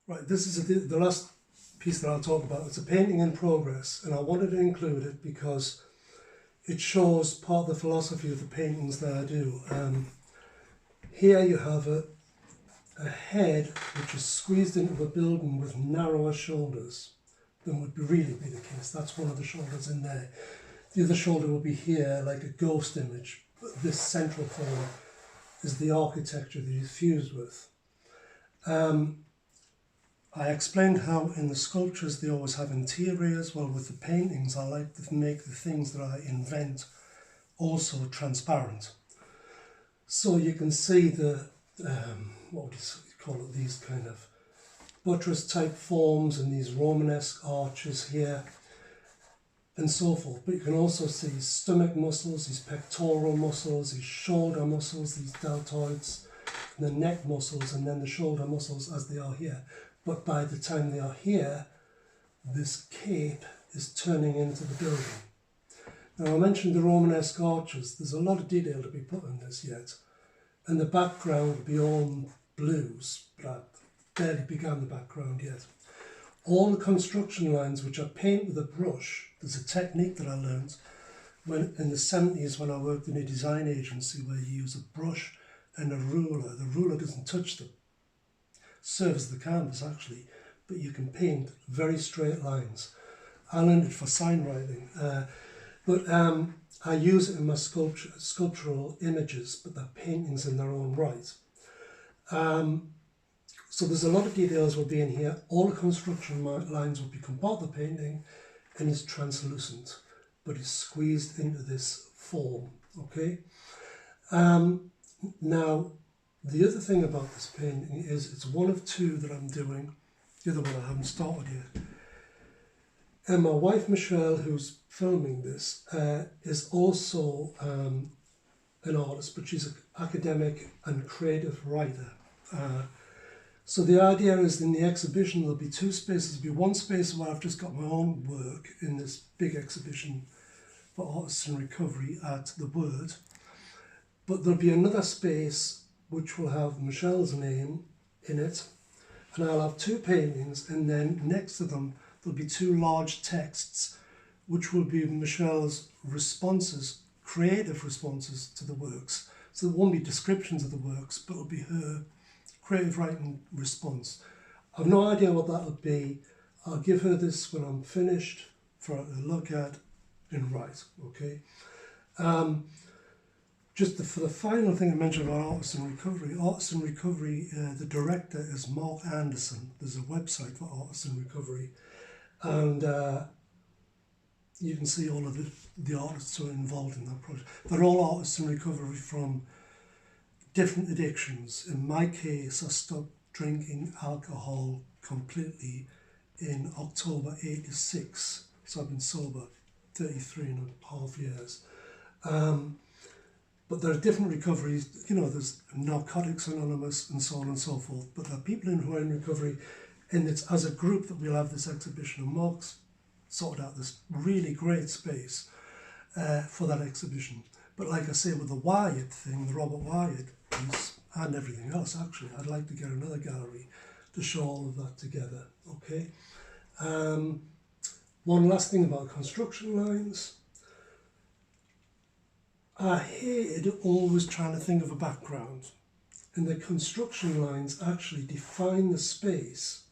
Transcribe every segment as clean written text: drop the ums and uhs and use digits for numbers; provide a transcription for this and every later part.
Right, this is the last piece that I'll talk about. It's a painting in progress, and I wanted to include it because it shows part of the philosophy of the paintings that I do. Here you have a head which is squeezed into a building with narrower shoulders than would really be the case. That's one of the shoulders in there. The other shoulder will be here, like a ghost image. But this central form is the architecture that he's fused with. I explained how in the sculptures they always have interiors. Well, with the paintings, I like to make the things that I invent also transparent. So you can see the, what would you call it, these kind of buttress type forms and these Romanesque arches here and so forth. But you can also see his stomach muscles, his pectoral muscles, his shoulder muscles, these deltoids, and the neck muscles, and then the shoulder muscles as they are here. But by the time they are here, this cape is turning into the building. Now I mentioned the Romanesque arches. There's a lot of detail to be put in this yet. And the background will be all blues, but I barely began the background yet. All the construction lines, which are paint with a brush, there's a technique that I learned when in the 70s when I worked in a design agency where you use a brush and a ruler. The ruler doesn't touch the surface of the canvas actually, but you can paint very straight lines. I learned it for sign writing, but I use it in my sculptural images, but they're paintings in their own right. So there's a lot of details will be in here. All the construction lines will become part of the painting, and it's translucent, but it's squeezed into this form, okay? Now, the other thing about this painting is it's one of two that I'm doing. The other one I haven't started yet. And my wife Michelle, who's filming this, is also an artist, but she's an academic and creative writer. So the idea is in the exhibition there'll be two spaces. There'll be one space where I've just got my own work in this big exhibition for artists in recovery at the Word. But there'll be another space which will have Michelle's name in it, and I'll have two paintings, and then next to them there'll be two large texts which will be Michelle's responses, creative responses to the works. So there won't be descriptions of the works, but it'll be her creative writing response. I've no idea what that'll be. I'll give her this when I'm finished for her to look at and write, okay? For the final thing I mentioned about Artists in Recovery. Artists in Recovery, the director is Mark Anderson. There's a website for Artists in Recovery, and you can see all of the artists who are involved in that project. They're all artists in recovery from different addictions. In my case, I stopped drinking alcohol completely in October '86, so I've been sober 33 and a half years. But there are different recoveries, you know, there's Narcotics Anonymous and so on and so forth, but there are people who are in recovery, and it's as a group that we'll have this exhibition, and Mark's sorted out this really great space for that exhibition. But like I say, with the Wyatt thing, the Robert Wyatt piece, and everything else actually, I'd like to get another gallery to show all of that together, okay? One last thing about construction lines. I hated always trying to think of a background, and the construction lines actually define the space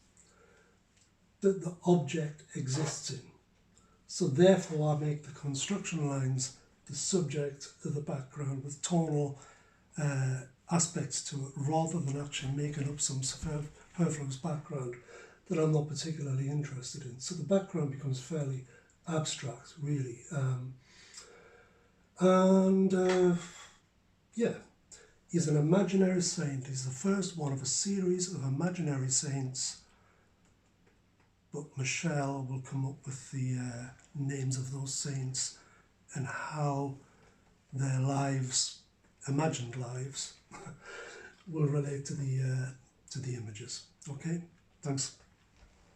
that the object exists in. So therefore I make the construction lines the subject of the background with tonal aspects to it, rather than actually making up some superfluous background that I'm not particularly interested in. So the background becomes fairly abstract, really. Yeah, he's an imaginary saint. He's the first one of a series of imaginary saints, but Michelle will come up with the names of those saints and how their lives, imagined lives, will relate to the images. Okay, thanks.